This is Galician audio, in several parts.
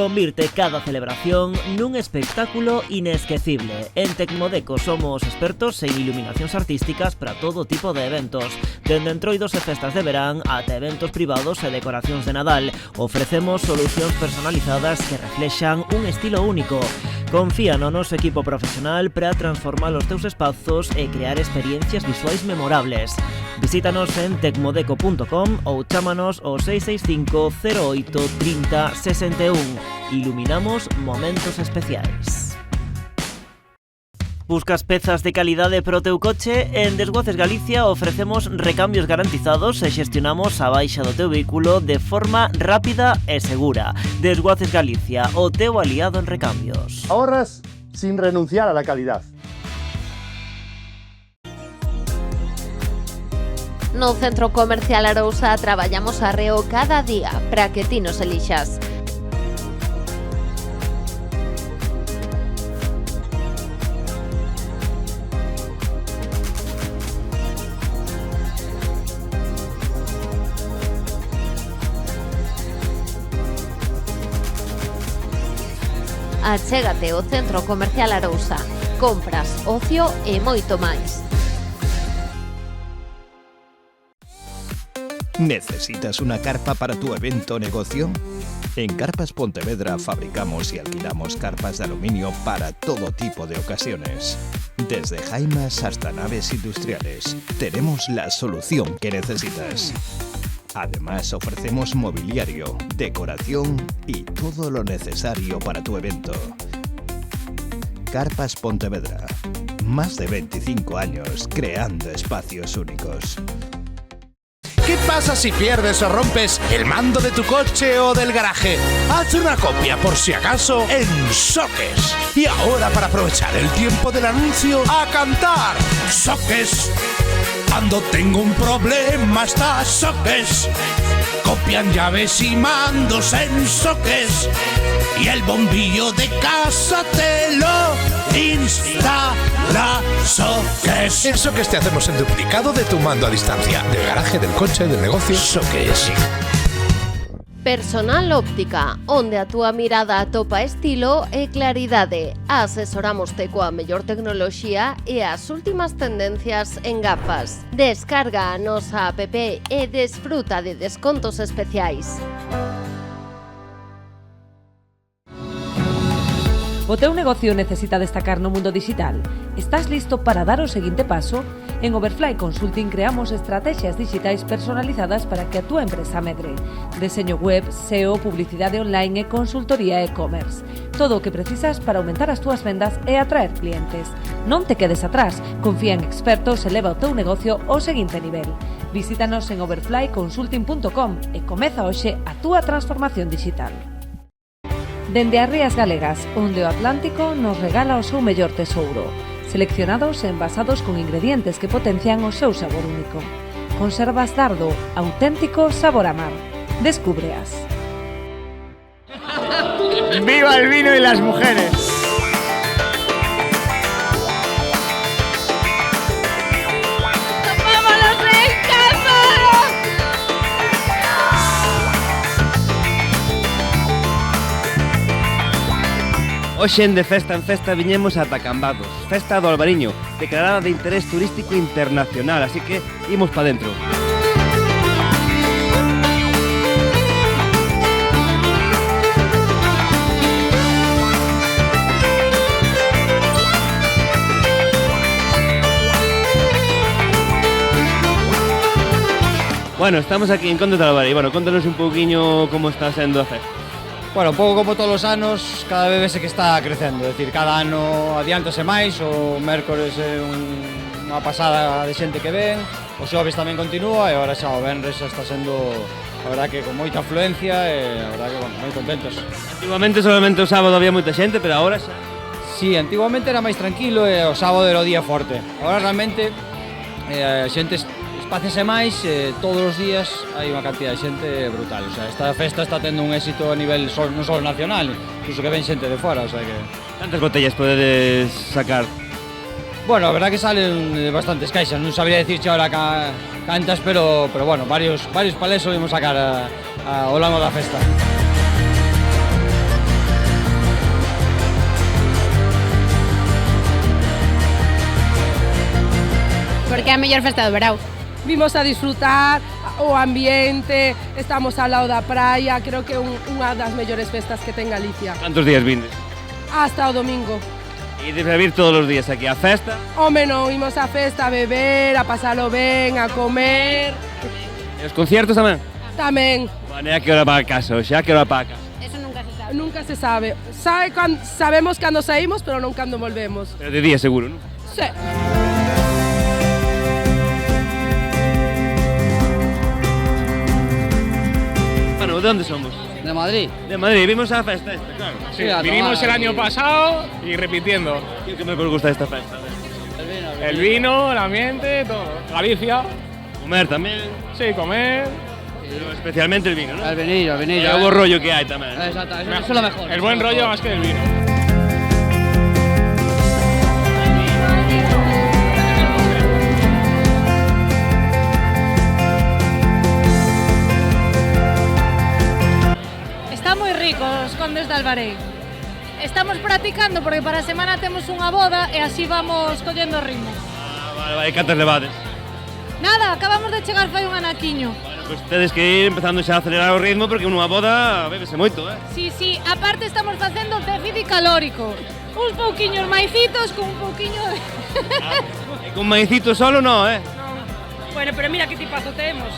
Convirte cada celebración nun espectáculo inesquecible. En Tecmodeco somos expertos en iluminacións artísticas para todo tipo de eventos, dende entroidos e festas de verán ata eventos privados e decoracións de Nadal. Ofrecemos solucións personalizadas que reflexan un estilo único. Confía no noso equipo profesional para transformar os teus espazos e crear experiencias visuais memorables. Visítanos en tecmodeco.com ou chámanos ao 665 08 30 61. Iluminamos momentos especiais. Buscas pezas de calidade para o teu coche? En Desguaces Galicia ofrecemos recambios garantizados e xestionamos a baixa do teu vehículo de forma rápida e segura. Desguaces Galicia, o teu aliado en recambios. Ahorras sin renunciar a la calidad. No Centro Comercial Arousa traballamos arreo cada día para que ti nos elixas. Achégate ao Centro Comercial Arousa. Compras, ocio e moito máis. ¿Necesitas una carpa para tu evento o negocio? En Carpas Pontevedra fabricamos y alquilamos carpas de aluminio para todo tipo de ocasiones. Desde jaimas hasta naves industriales, tenemos la solución que necesitas. Además, ofrecemos mobiliario, decoración y todo lo necesario para tu evento. Carpas Pontevedra. Más de 25 años creando espacios únicos. ¿Qué pasa si pierdes o rompes el mando de tu coche o del garaje? Haz una copia por si acaso en Soques. Y ahora, para aprovechar el tiempo del anuncio, ¡a cantar! Soques. Cuando tengo un problema está Soques. Copian llaves y mandos en Soques. Y el bombillo de casa te lo instala Soques. En Soques te hacemos el duplicado de tu mando a distancia, del garaje, del coche, del negocio. Soques. Personal Óptica, onde a túa mirada atopa estilo e claridade. Asesoramoste coa mellor tecnoloxía e as últimas tendencias en gafas. Descarga a nosa app e desfruta de descontos especiais. O teu negocio necesita destacar no mundo digital? Estás listo para dar o seguinte paso? En Overfly Consulting creamos estrategias digitais personalizadas para que a túa empresa medre. Deseño web, SEO, publicidade online e consultoría e-commerce. Todo o que precisas para aumentar as túas vendas e atraer clientes. Non te quedes atrás, confía en expertos e leva o teu negocio ao seguinte nivel. Visítanos en overflyconsulting.com e comeza hoxe a túa transformación digital. Dende as Rías Galegas, onde o Atlántico nos regala o seu mellor tesouro, seleccionados e envasados con ingredientes que potencian o seu sabor único. Conservas Dardo, auténtico sabor a mar. Descúbreas. ¡Viva el vino y las mujeres! Hoxe de festa en festa viñemos ata Cambados, festa do Albariño, declarada de interés turístico internacional, así que imos pa dentro. Bueno, estamos aquí en Conde do Albariño. Bueno, contanos un pouquiño como está sendo a festa. Bueno, un pouco como todos os anos, cada vez vese que está crecendo, é dicir, cada ano adiántase máis, o mércores é unha pasada de xente que ven, o xoves tamén continúa e agora xa o venres xa está sendo, a verdad que con moita afluencia e a verdad que, bueno, moi contentos. Antigamente solamente o sábado había moita xente, pero agora xa... Sí, antigamente era máis tranquilo e o sábado era o día forte. Agora realmente a xente espácese máis, todos os días hai unha cantidad de xente brutal. O sea, esta festa está tendo un éxito a nivel non só nacional, incluso que ven xente de fora, o sea que... Cantas botellas podedes sacar? Bueno, a verdad que salen bastantes caixas, non sabría dicirche ahora cantas, pero bueno, varios palés solemos sacar ao longo da festa. Porque é a mellor festa do verão. Vimos a disfrutar o ambiente, estamos ao lado da praia, creo que é unha das mellores festas que ten Galicia. Cantos días vindes? Hasta o domingo. E debes vir todos os días aquí á festa? Home, non, imos á festa a beber, a pasalo ben, a comer. E os conciertos tamén? Tamén. Bueno, e a que hora para a casa, xa que hora para a casa? Eso nunca se sabe. Nunca se sabe. Sabemos cando saímos, pero non cando volvemos. Pero de día seguro, non? Sí. Bueno, ¿de dónde somos? De Madrid. De Madrid, vimos a la fiesta esta, claro. Sí, vinimos el año pasado y repitiendo. ¿Qué me gusta de esta fiesta? El vino, el ambiente, todo. Galicia. Comer también. Sí, comer. Pero especialmente el vino, ¿no? El vinillo. El buen rollo que hay también. Exacto, eso es lo mejor. El buen rollo más que el vino. Está moi rico os condes de Albarei. Estamos practicando porque para a semana temos unha boda e así vamos collendo o ritmo. Vale, cantas levades? Nada, acabamos de chegar fai un anaquiño. Bueno, pues tedes que ir empezando xa a acelerar o ritmo porque nunha boda bébese moito, Sí, aparte estamos facendo déficit calórico. Uns pouquiños maicitos con un pouquiño de... E con maicito solo no, Bueno, pero mira que tipazo temos.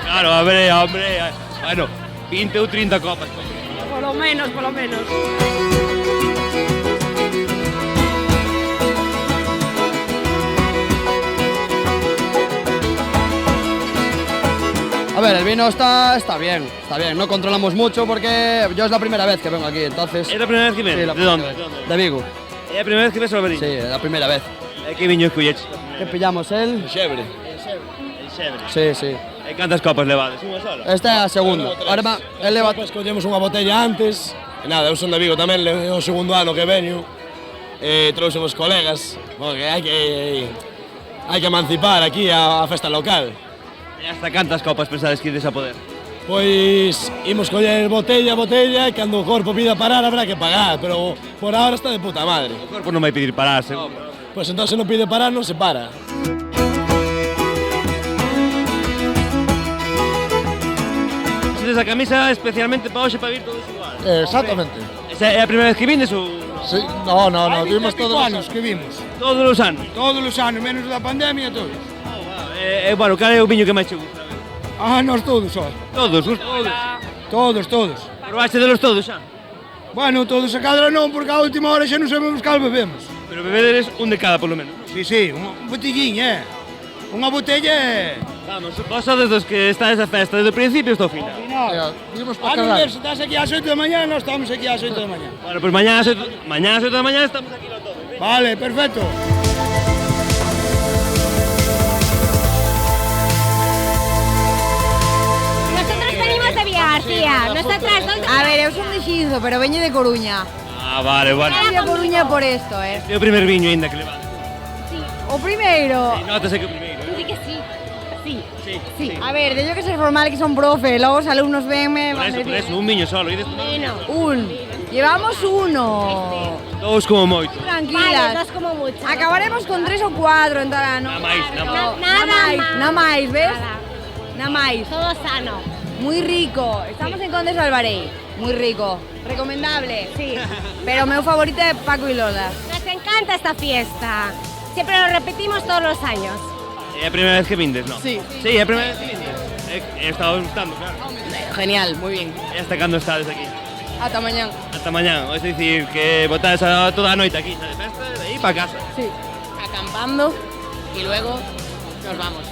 Claro, a ver, hombre, bueno, 20 ou 30 copas. Polo menos. A ver, el vino está bien, no controlamos mucho porque yo es la primera vez que vengo aquí, entonces... ¿Es la primera vez que vienes? Sí, ¿De dónde? De Vigo. ¿Es la primera vez que ves Albarín? Sí, la primera vez. ¿Qué viño escolleches? ¿Qué pillamos? El Xebre. Sí. E cantas copas levades? Unha sola? Esta é a segunda. Ahora va, el leva... Escollemos unha botella antes. E nada, eu son de Vigo tamén, é o segundo ano que veño. Trouxemos colegas, porque hai que emancipar aquí a festa local. E hasta cantas copas pensades que ides a poder? Pois imos coller botella, e cando o corpo pida parar habrá que pagar, pero por ahora está de puta madre. O corpo non vai pedir parar, seguro. Pois entón se non pide parar, non se para. Tedes a camisa especialmente para hoxe para vir todos igual. Exactamente. Esa é a primeira vez que vindes ou...? Sí, no, vimos todos los años que vimos. Todos os anos? Todos os anos, menos da pandemia, todos. Bueno, cal é o viño que máis che gusta? Nós todos, só. Todos? Todos. Probaste delos todos xa? Bueno, todos a cadra non, porque a última hora xa non sabemos cal bebemos. Pero bebedes un de cada, polo menos. Sí, un botellín, Unha botella Vamos, vos sodes dos que está esa festa desde o principio hasta o final. Vimos para para ver, se estás aquí ás 8 da mañá, nós estamos aquí ás 8 da mañá. Bueno, pues mañá ás 8 da mañá estamos aquí los todos. Vale, perfecto. Nosotros venimos de Villarcía. Nosotras dos... A ver, eu son de Xizo, pero veño de Coruña. Vale. Veño de Coruña por esto, É o primer viño ainda que levades. O primeiro. Sí, nótase que o primeiro. Di que sí. Sí. A ver, teño que ser formal que son profe, logo os alumnos venme... Por eso, un viño solo. Llevamos uno. Dous como moito. Tranquilas. Vale, dos como mucho. Acabaremos con 3 ou 4 en toda a noite. Nada máis, ves? Nada máis. Todo sano. Muy rico. Estamos en Condes de Albarei. Muy rico. Recomendable. Sí. Pero meu favorito é Paco y Lola. Nos encanta esta fiesta. Siempre lo repetimos todos los años. É a primeira vez que vindes, non? Sí. Sí, é a primeira vez que vindes. Estaba gustando, claro. Genial, muy bien. E hasta cando estades aquí? Ata mañán. Hasta mañán, es dicir, que botades toda a noite aquí, de festa, de aí para casa. Sí. Acampando y luego nos vamos.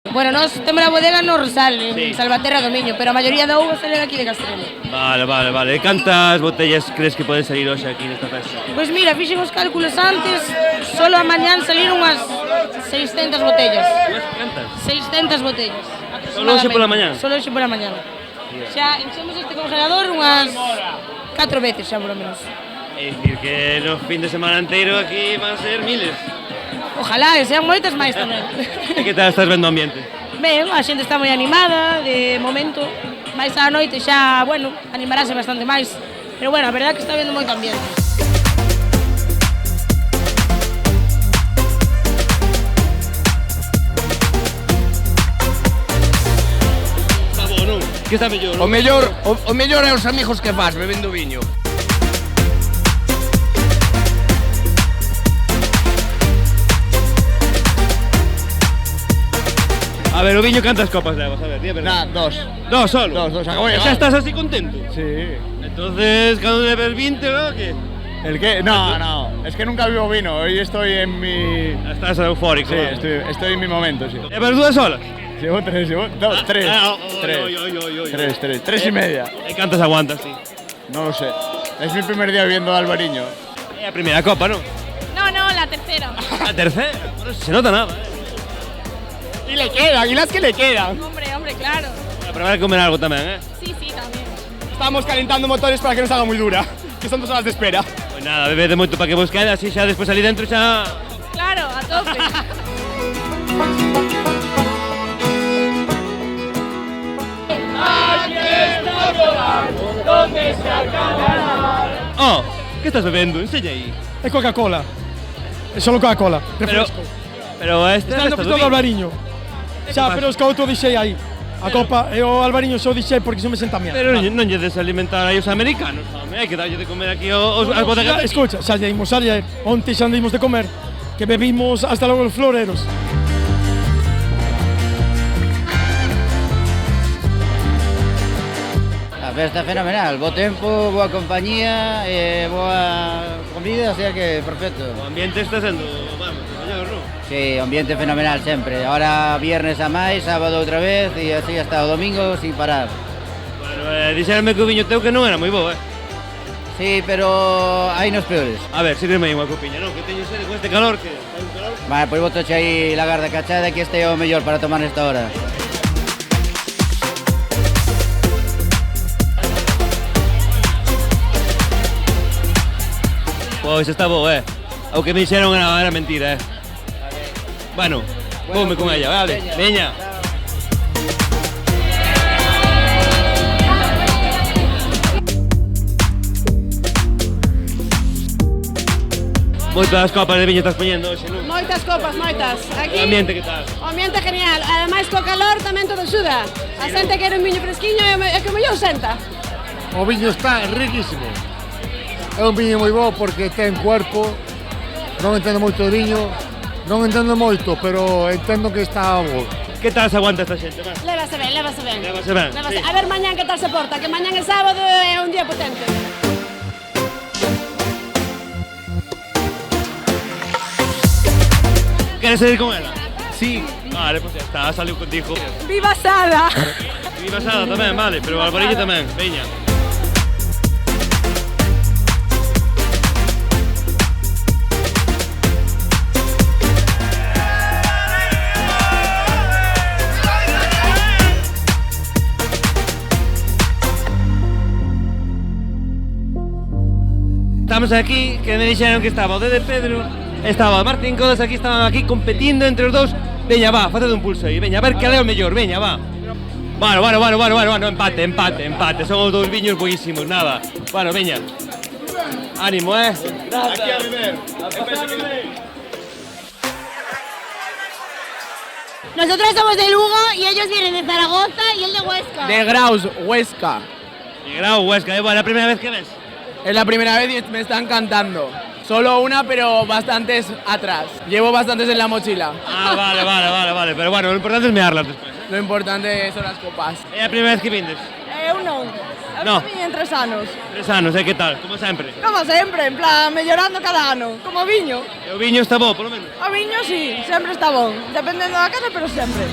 Bueno, nos temos a bodega no Rosal, en Salvaterra do Miño, pero a maioría da uva salen aquí de Castrelo. Vale. E cantas botellas crees que poden salir hoxe aquí nesta festa? Pois mira, fixen os cálculos antes, solo a mañán saliron unhas 600 botellas. Cantas? 600 botellas. Solo hoxe pola mañán? Solo hoxe pola mañán. Xa enchemos este congelador unhas 4 veces xa, por lo menos. É dicir, que no fin de semana inteiro aquí van a ser miles. Ojalá, e sean moitas máis tamén. E que tal estás vendo o ambiente? Ben, a xente está moi animada, de momento, máis á noite xa, bueno, animarase bastante máis. Pero bueno, a verdade é que está vendo moito ambiente. que está mellor? O mellor é os amigos que fas bebendo viño. A ver, o viño cantas copas levas, a ver, di a verdade. Nah, 2. Dos solo? Dos, acabo de ¿Ya llegar. estás así contento? Sí. Entonces, ¿cuándo debes 20 o qué? ¿El qué? No, es que nunca vivo vino, hoy estoy en mi... Estás eufórico. Sí, vamos. estoy en mi momento, sí. ¿Llevas 2 solas? Llevo 3, tres. Tres y media. ¿Y cantas aguantas, sí? No lo sé. Es mi primer día viviendo de Albariño. La primera copa, ¿no? No, la tercera. La tercera. Bueno, se nota nada. Y le quedan, y las que le quedan. Hombre, claro. Pero habrá que comer algo también, ¿eh? Sí, también. Estamos calentando motores para que nos haga muy dura, que son 2 horas de espera. Pues nada, bebede moito para que vos quede, así xa despois ali dentro xa... Claro, a tope. Aquí está rodando, donde se acaba. Oh, que estás bebendo? Enseña aí. É Coca-Cola. É solo Coca-Cola. Refresco. Pero este está no pistola do Albariño. Xa, pero os que outro dixei aí. A copa e o Albariño só dixei porque se me senta mierda. Pero non lle des alimentar aí os americanos, home. Hai que darlle de comer aquí as bodegas. Escucha, xa lle imos ayer. Onte xa andimos de comer. Que bebimos hasta logo os floreros. A festa fenomenal, bo tempo, boa compañía e boa comida, o sea que perfecto. O ambiente está sendo, vamos, mellor, non? Sí, ambiente fenomenal sempre. Ahora viernes a máis, sábado outra vez e así hasta o domingo sin parar. Bueno, dixeronme que o viño teu que non era moi bo, Sí, pero hai nos peores. A ver, sírveme aí unha copiña, non? Que teño sede con este calor, que hai un calor. Vale, pois botoche aí lagarda cachada que este é o mellor para tomar nesta hora. Pois está bo, O que me dixeron era mentira, Bueno, come con ella, vale? Veña. Moitas copas de viño estás poñendo hoxe, non? Moitas copas, moitas. Aquí O ambiente que tal? o ambiente genial. Ademais, co calor tamén todo xuda. A xente quere un viño fresquiño e que mellor senta. O viño está riquísimo. É un viño moi bo porque ten cuerpo. Non entendo moito de viño. Non entendo moito, pero entendo que está bo. Que tal se aguanta esta xente, va? Lévase ben, lévase ben. Lévase ben, sí. A ver mañán que tal se porta, que mañán é sábado é un día potente. Queres seguir con ela? Sí. Vale, pues ya está, saliu contigo. Viva Sada! Viva Sada tamén, vale, pero o Alvarillo tamén, veña. Estamos aquí, que me dixeron que estaba o Dede Pedro, estaba Martín Codas, aquí estaban aquí competindo entre os dous. Veña, va, facede un pulso aí, veña, a ver que é o mellor, veña, va. Bueno, empate, son os dous viños boísimos, nada. Bueno, veña. Ánimo, Aquí a beber. Nosotros somos de Lugo y ellos vienen de Zaragoza y él de Huesca. De Graus, Huesca. De Graus, Huesca, es la primera vez que ves. Es la primera vez y me están cantando. Solo una, pero bastantes atrás. Llevo bastantes en la mochila. Ah, vale. Pero bueno, lo importante es mearlas después. Lo importante son las copas. ¿Es la primera vez que vienes? No. No. En 3 anos. 3 anos, ¿qué tal? Como sempre? Como sempre, en plan, mellorando cada ano. Como o viño. E o viño está bo, polo menos? O viño, sí, sempre está bon. Dependendo da casa, pero sempre.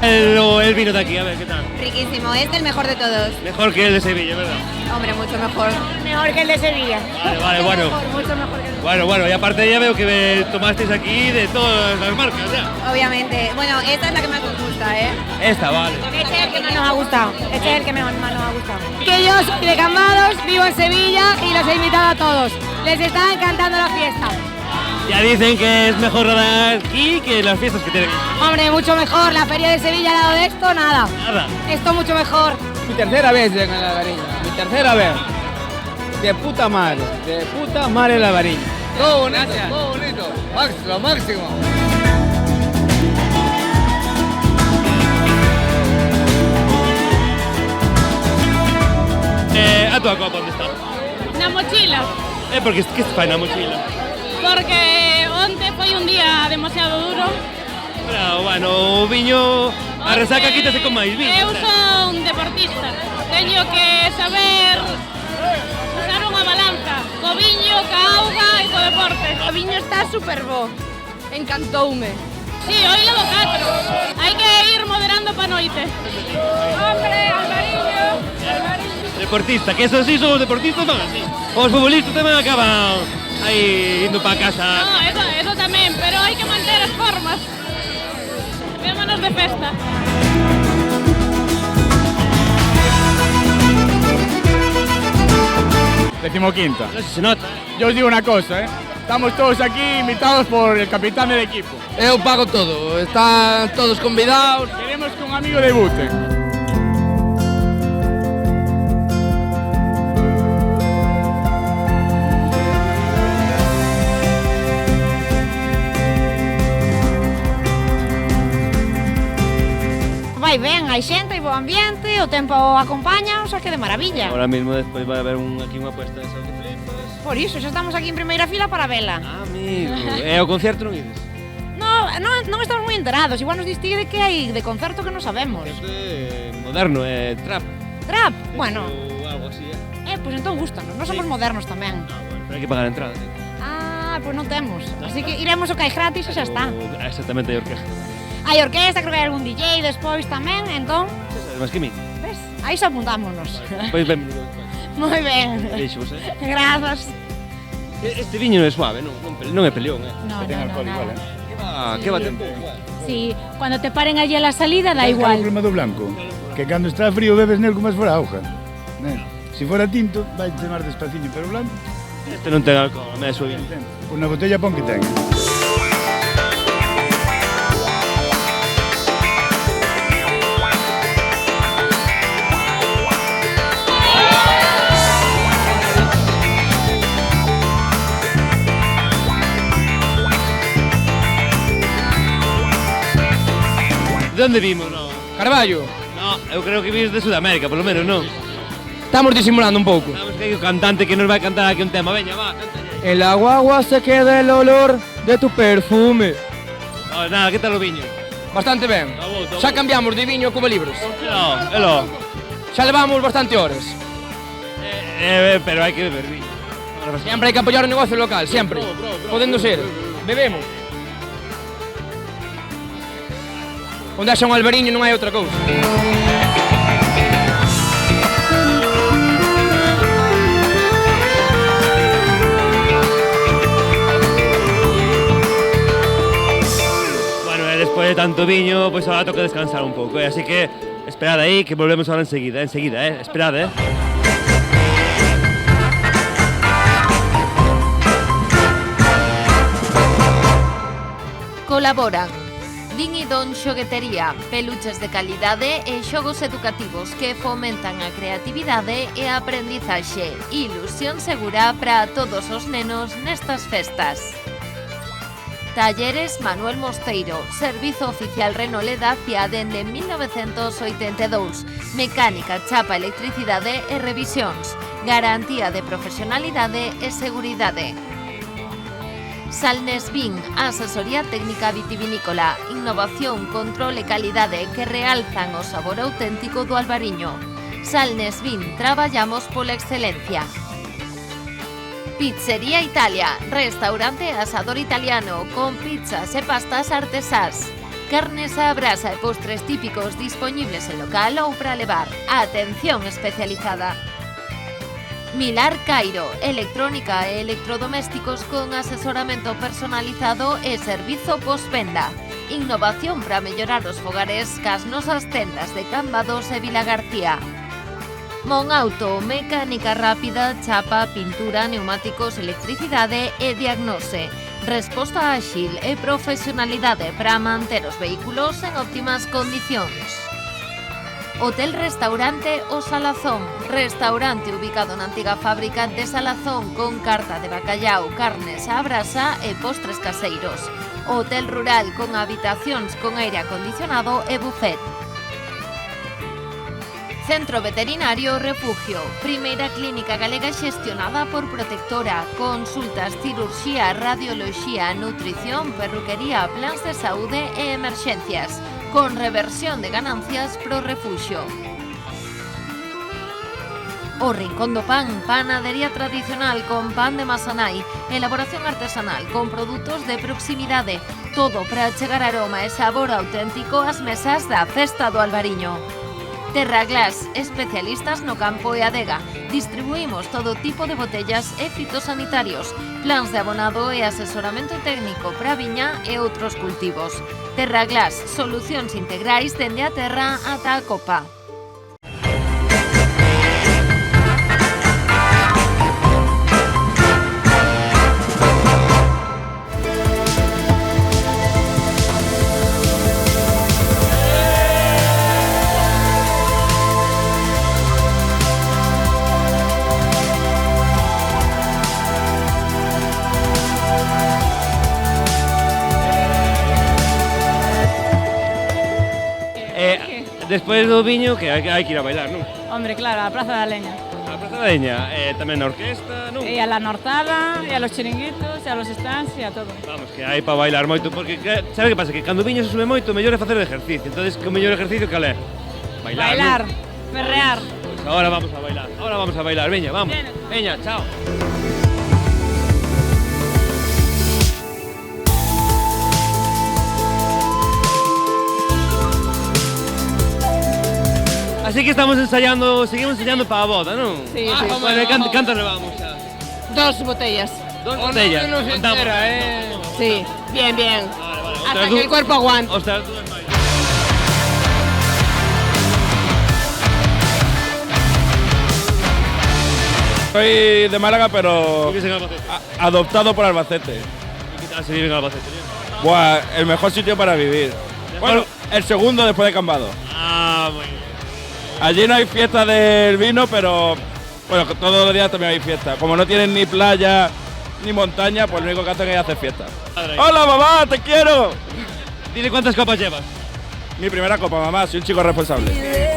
El vino de aquí, a ver, ¿qué tal? Riquísimo, es el mejor de todos. Mejor que el de Sevilla, ¿verdad? Hombre, mucho mejor. Mejor que el de Sevilla. Vale, bueno. Mucho mejor que el de Bueno, y aparte ya veo que tomasteis aquí de todas las marcas, ya. Obviamente. Bueno, esta es la que más nos gusta, ¿eh? Esta, vale. Este es el que más nos ha gustado. Este es el que más nos ha gustado. Que yo soy de Cambados, vivo en Sevilla y los he invitado a todos. Les está encantando la fiesta. Ya dicen que es mejor rodar aquí que las fiestas que tienen. Hombre, mucho mejor. La feria de Sevilla al lado de esto, nada. Nada. Esto mucho mejor. Mi tercera vez en el Albariño, mi tercera vez. De puta madre el Albariño. Todo bonito, todo bonito. Lo máximo. A tua copa onde está? Na mochila, Porque que se fai na mochila? porque onte foi un día demasiado duro. Pero, bueno, o viño, a resaca quítase con máis viño. Eu son deportista, teño que saber usar unha balanza, co viño, ca auga e co deporte. O viño está super bo. Encantoume. Sí, hoy levo 4. Hai que ir moderando pa noite. Hombre, Albariño. Deportista, que eso sí son os deportistas, non así. Os futbolistas tamén acaban aí indo pa casa. No, eso tamén, pero hai que manter as formas. Vémonos de festa. Decimoquinta. No sé si se nota. Yo os digo una cosa, estamos todos aquí invitados por el capitán del equipo. Eu pago todo, están todos convidados. Queremos que un amigo debute. Vai ben, hai xente, hai bo ambiente, o tempo acompaña, o sea que de maravilla. Ahora mismo despois vai haber aquí unha puesta de sol que flipas. Por iso, xa estamos aquí en primeira fila para vela. Amigo, e o concerto non ides? Non estamos moi enterados, igual nos distingue de que hai de concerto que non sabemos. Moderno, trap. Trap? Bueno. Ou algo así, Pois entón gustanos, non somos modernos tamén. Pero hai que pagar a entrada, sí. Pois non temos. Así que iremos o que hai gratis e xa está. Exactamente, hai orquestra. Hai orquesta, creo que hai algún DJ despois tamén, entón... Máis que mí. Ves? Aí xa apuntámonos. Pois ben. Moi ben. Deixo, Grazas. Este viño non é suave, non é peleón, No, ten alcohol igual, Que va tempo. Sí, cuando te paren allí a la salida da O igual. problema do blanco, que cando está frío bebes nel como se fora auga. Si fora tinto, vai tomar despaciño, pero blanco... Este non ten alcohol, me é suave. Pois na botella pon que ten. De onde vimos, non? Carballo. No, eu creo que vimos de Sudamérica, polo menos, non? Estamos disimulando un pouco. Sabes que hai o cantante que nos vai cantar aquí un tema. Veña, va, canta. En la guagua se queda el olor de tu perfume. Nada, que tal o viño? Bastante ben. Xa cambiamos de viño como libros. Elo. Xa levamos bastante horas. Pero hai que beber viño. Sempre hai que apoiar o negocio local, sempre. Podendo ser. Bebemos. Onde haxa un albariño non hai outra cousa. Bueno, despois de tanto viño, pois agora toca descansar un pouco, así que esperad aí que volvemos ahora enseguida, esperad, Colaboran Din e Don Xoguetería, peluches de calidade e xogos educativos que fomentan a creatividade e a aprendizaxe. Ilusión segura para todos os nenos nestas festas. Talleres Manuel Mosteiro, servizo oficial Renault Dacia dende 1982. Mecánica, chapa, electricidade e revisións. Garantía de profesionalidade e seguridade. Salnesvin, asesoría técnica vitivinícola, innovación, control e calidade que realzan o sabor auténtico do albariño. Salnesvin, traballamos pola excelencia. Pizzería Italia, restaurante asador italiano con pizzas e pastas artesás. Carnes á brasa e postres típicos dispoñibles en local ou para levar. Atención especializada. Milar Cairo, electrónica e electrodomésticos con asesoramento personalizado e servizo postvenda. Innovación para mellorar os fogares cas nosas tendas de Cambados e Vila García. Monauto, mecánica rápida, chapa, pintura, neumáticos, electricidade e diagnose. Resposta áxil e profesionalidade para manter os vehículos en óptimas condicións. Hotel-restaurante O Salazón. Restaurante ubicado na antiga fábrica de Salazón con carta de bacallao, carnes á brasa e postres caseiros. Hotel rural con habitacións con aire acondicionado e buffet. Centro Veterinario Refugio, primeira clínica galega xestionada por Protectora, consultas, cirurxía, radioloxía, nutrición, perruquería, plans de saúde e emerxencias, con reversión de ganancias pro refuxio. O Rincón do Pan, panadería tradicional con pan de Masanai, elaboración artesanal con produtos de proximidade, todo para chegar aroma e sabor auténtico ás mesas da Festa do Albariño. Terraglass, especialistas no campo e adega. Distribuímos todo tipo de botellas e fitosanitarios, plans de abonado e asesoramento técnico para a viña e outros cultivos. Terraglass, solucións integrais dende a terra ata a copa. Despois do viño, que hai que ir a bailar, non? Hombre, claro, a Praza da Leña. A Praza da Leña, tamén a orquesta, non? E a la Nortada, e a los chiringuitos, e a los stands, e a todo. Vamos, que hai para bailar moito, porque sabe que pasa? Que cando o viño se sube moito, mellor é facer exercicio. Entonces, que o mellor exercicio cal é? Bailar, perrear. Pues ahora vamos a bailar, veña, vamos. Veña, chao. Así que seguimos ensayando para a boda, non? Sí. Bueno, cantas levamos xa? 2 botellas. 2 botellas. No se entera, Sí, bien. Vale. Hasta que el cuerpo aguante. Ostras, Soy de Málaga, pero adoptado por Albacete. ¿Qué tal se vive en Albacete? Buah, el mejor sitio para vivir. Bueno, el segundo después de Cambado. Ah, muy bien. Allí no hay fiesta del vino, pero bueno, todos los días también hay fiesta. Como no tienen ni playa ni montaña, pues lo único que hacen es hacer fiesta. ¡Hola, mamá! ¡Te quiero! Dile cuántas copas llevas. Mi primera copa, mamá. Soy un chico responsable.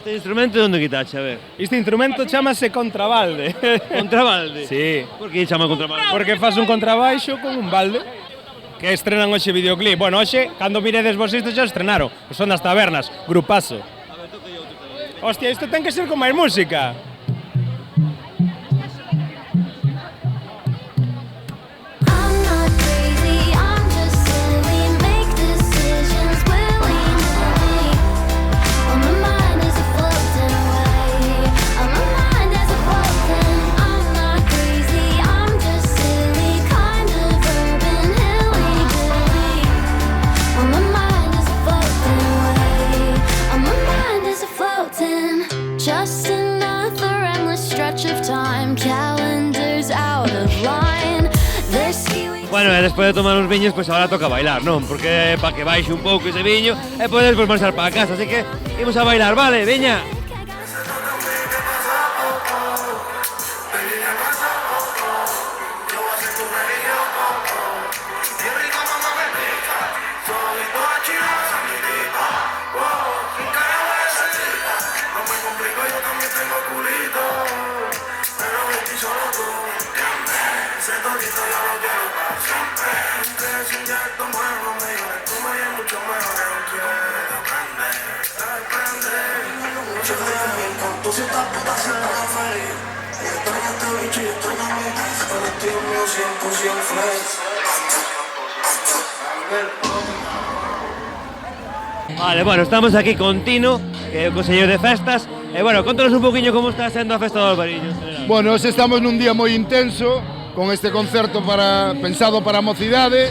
Este instrumento onde quitache, a ver? Este instrumento chamase contrabalde. Contrabalde? Sí. Por que chama contrabalde? Porque faz un contrabaixo con un balde que estrenan hoxe videoclip. Bueno, hoxe, cando miredes vos isto xa estrenaron. Son das tabernas, grupazo. A ver, toca eu. Hostia, isto ten que ser con máis música. Just another Bueno, e despois de tomar uns viños, pois agora toca bailar, non? Porque para que baixe un pouco ese viño e podes despois marchar para casa, así que imos a bailar, vale, veña. Vale, bueno, estamos aquí con Tino, que é o conselleiro de festas. E bueno, contanos un poquinho como está sendo a festa do Albariño. Bueno, hoxe estamos nun día moi intenso, con este concerto pensado para a mocidade,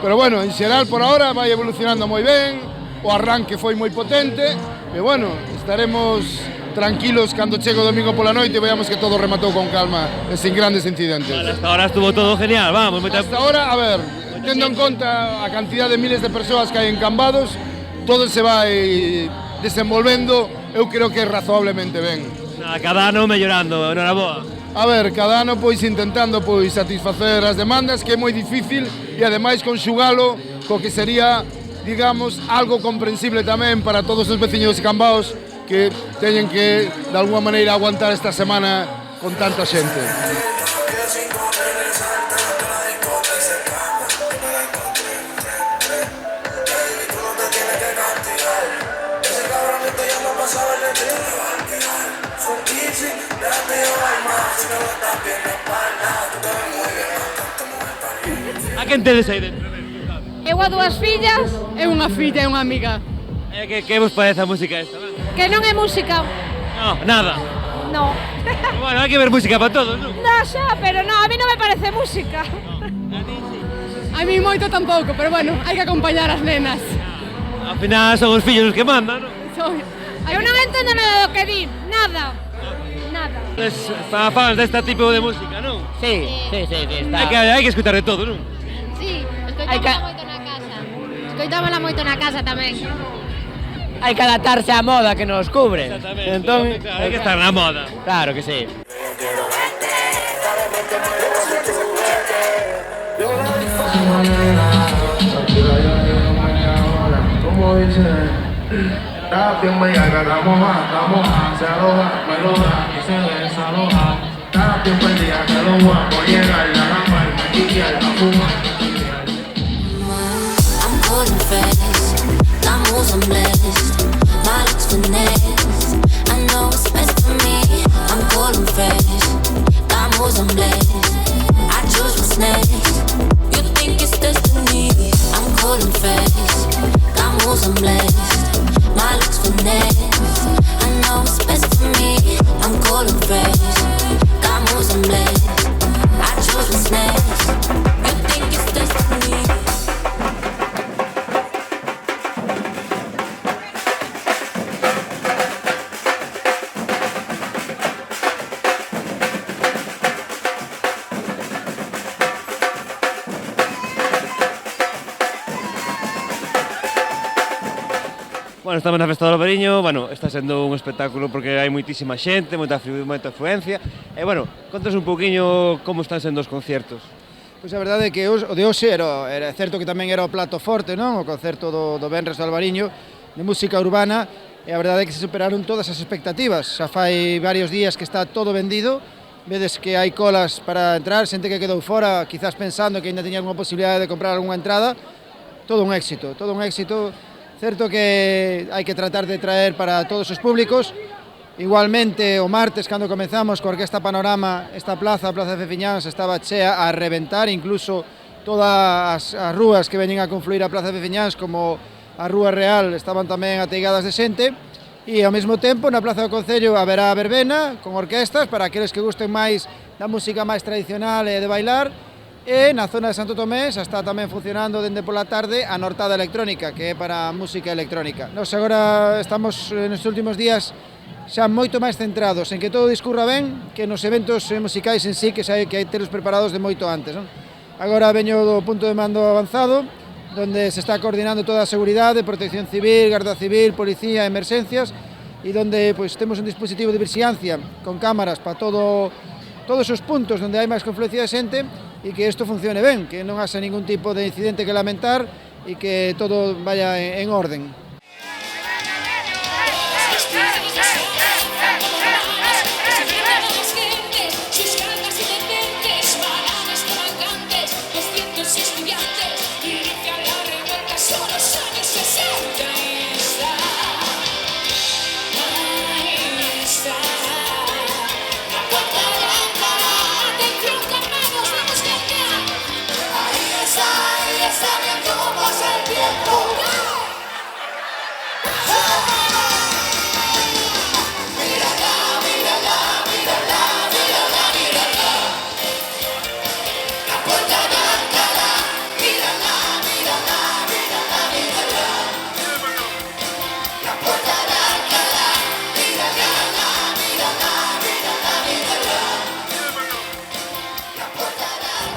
pero bueno, en xeral por ahora vai evolucionando moi ben, o arranque foi moi potente, e bueno, estaremos tranquilos cando chegue o domingo pola noite e veamos que todo rematou con calma e sin grandes incidentes. Vale, hasta ahora estuvo todo genial, vamos. Hasta ahora, a ver, tendo en conta a cantidad de miles de persoas que hai en Cambados, todo se vai desenvolvendo, eu creo que razonablemente ben. Cada ano mellorando, enhoraboa. A ver, cada ano pois intentando pois satisfacer as demandas, que é moi difícil, e ademais conxugalo co que sería, digamos, algo comprensible tamén para todos os veciños de Cambados que teñen que, de alguma maneira, aguantar esta semana con tanta xente. A quen tedes aí dentro? Eu a dúas fillas e unha filla e unha amiga. Que vos parece a música esta? Que non é música. No, nada. No. Bueno, hai que ver música para todos, non? No, xa, pero no, a mí non me parece música. A mí moito tampouco, pero bueno, hai que acompañar as nenas. Ao final son os fillos os que mandan, non? Eu non entendo nada do que di, nada. Nada. Fans deste tipo de música, non? Sí, está. Hai que escutar de todo, non? Sí, escoitámosla moito na casa. Escoitámosla moito na casa tamén. Hai que adaptarse á moda que nos cubre. Exactamente. Entón, hai que estar na moda. Claro que sí. Como dice, está bien bella, está moja, se aloja, me loja y se desaloja. Está bien bella, que lo guapo llega y la rampa, el maquilla, la fuma. I'm golden fresh, diamonds I'm blessed, my looks finesse, I know what's best for me. I'm golden fresh, diamonds I'm blessed, I choose what's next. You think it's destiny? I'm golden fresh, diamonds I'm blessed, my looks finesse, I know what's best for me. I'm golden fresh, diamonds I'm blessed, I choose what's next. You think it's destiny? Bueno, estamos na Festa do Albariño, bueno, está sendo un espectáculo porque hai moitísima xente, moita afluencia. E, bueno, contas un pouquiño como están sendo os concertos. Pois a verdade é que o de hoxe era certo que tamén era o plato forte, non? O concerto do Venres do Albariño, de música urbana, e a verdade é que se superaron todas as expectativas. Xa fai varios días que está todo vendido, vedes que hai colas para entrar, xente que quedou fora, quizás pensando que ainda teña alguna posibilidade de comprar algunha entrada. Todo un éxito, todo un éxito. Certo que hai que tratar de traer para todos os públicos. Igualmente, o martes, cando comezamos coa Orquesta Panorama, esta plaza, a Plaza de Fefiñáns, estaba chea a reventar, incluso todas as rúas que veñen a confluir a Plaza de Fefiñáns, como a Rúa Real, estaban tamén ateigadas de xente. E ao mesmo tempo, na Plaza do Concello, haberá verbena con orquestas para aqueles que gusten máis da música máis tradicional e de bailar. E na zona de Santo Tomé xa está tamén funcionando dende pola tarde a Nortada Electrónica, que é para a música electrónica. Nos agora estamos nestes últimos días xa moito máis centrados en que todo discurra ben que nos eventos musicais en sí, que xa hai que telos preparados de moito antes, non? Agora veño do punto de mando avanzado, donde se está coordinando toda a seguridade, protección civil, garda civil, policía, emerxencias, e donde pois, temos un dispositivo de vixiancia con cámaras para todos os puntos onde hai máis confluencia de xente e que isto funcione ben, que non haxa ningún tipo de incidente que lamentar e que todo vaya en orden.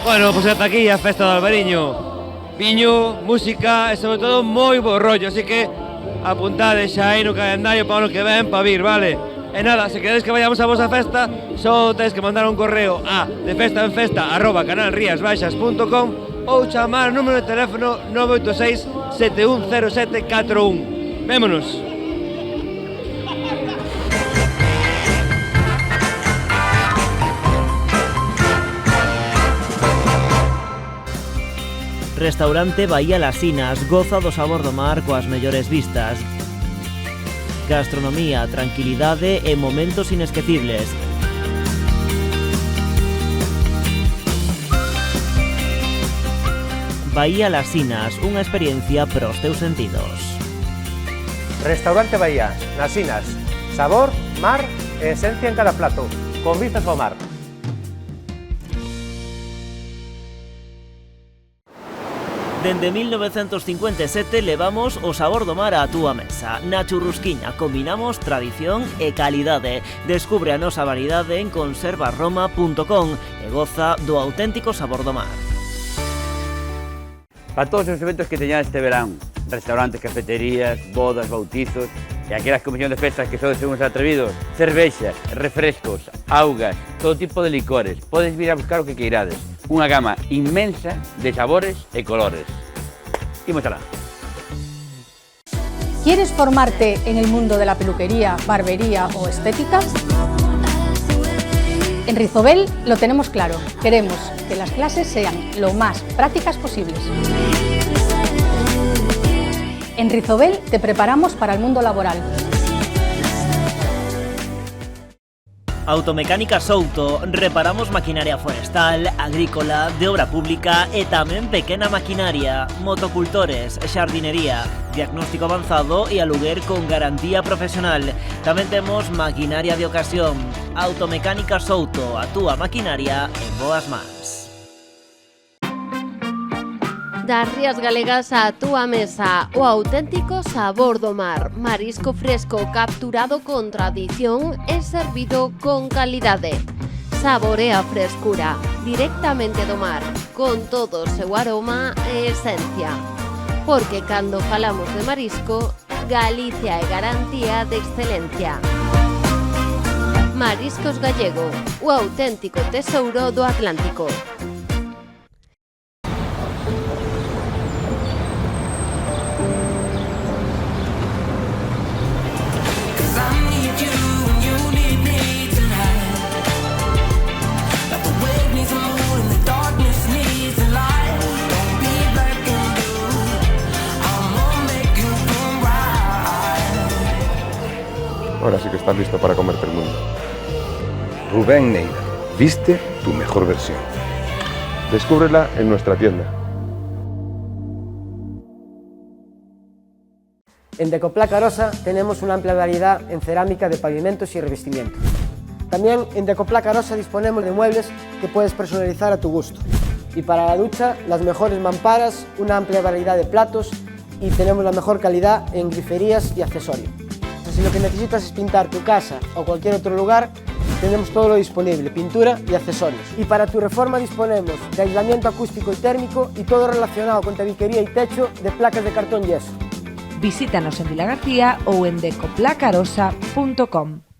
Bueno, pois ata aquí a festa do Albariño. Viño, música e sobre todo moi bo rollo, así que apuntade xa aí no calendario para o ano que ven para vir, vale? E nada, se queréis que vayamos a vosa festa, só tedes que mandar un correo a defestaenfesta@canalriasbaixas.com ou chamar o número de teléfono 986 710741. Vémonos. Restaurante Bahía Las Sinas, goza do sabor do mar coas mellores vistas. Gastronomía, tranquilidade e momentos inesquecibles. Bahía Las Sinas, unha experiencia para os teus sentidos. Restaurante Bahía, Las Sinas, sabor, mar e esencia en cada plato, con vistas ao mar. Dende 1957 levamos o sabor do mar á túa mesa. Na Churrusquiña combinamos tradición e calidade. Descubre a nosa variedade en conservaroma.com e goza do auténtico sabor do mar. Para todos os eventos que teñan este verán, restaurantes, cafeterías, bodas, bautizos e aquelas comisións de festas que sodes uns atrevidos, cervexa, refrescos, augas, todo tipo de licores. Podes vir a buscar o que queirades. Unha gama inmensa de sabores e colores. Imos alá. ¿Quieres formarte en el mundo de la peluquería, barbería o estética? En Rizobel lo tenemos claro. Queremos que las clases sean lo más prácticas posibles. En Rizobel te preparamos para el mundo laboral. Automecánica Souto, reparamos maquinaria forestal, agrícola, de obra pública e tamén pequena maquinaria, motocultores, xardinería, diagnóstico avanzado e aluguer con garantía profesional. Tamén temos maquinaria de ocasión. Automecánica Souto, a túa maquinaria en boas mans. Das Rías Galegas á túa mesa, o auténtico sabor do mar. Marisco fresco capturado con tradición e servido con calidade. Saborea a frescura, directamente do mar, con todo o seu aroma e esencia. Porque cando falamos de marisco, Galicia é garantía de excelencia. Mariscos Gallego, o auténtico tesouro do Atlántico. Ahora sí que estás listo para comerte el mundo. Rubén Neira, viste tu mejor versión. Descúbrela en nuestra tienda. En Decoplaca Arosa tenemos una amplia variedad en cerámica de pavimentos y revestimientos. También en Decoplaca Arosa disponemos de muebles que puedes personalizar a tu gusto. Y para la ducha, las mejores mamparas, una amplia variedad de platos y tenemos la mejor calidad en griferías y accesorios. Si lo que necesitas es pintar tu casa o cualquier otro lugar, tenemos todo lo disponible, pintura y accesorios. Y para tu reforma disponemos de aislamiento acústico y térmico y todo relacionado con tabiquería y techo de placas de cartón yeso. Visítanos en Vilagarcía ou en decoplacarosa.com.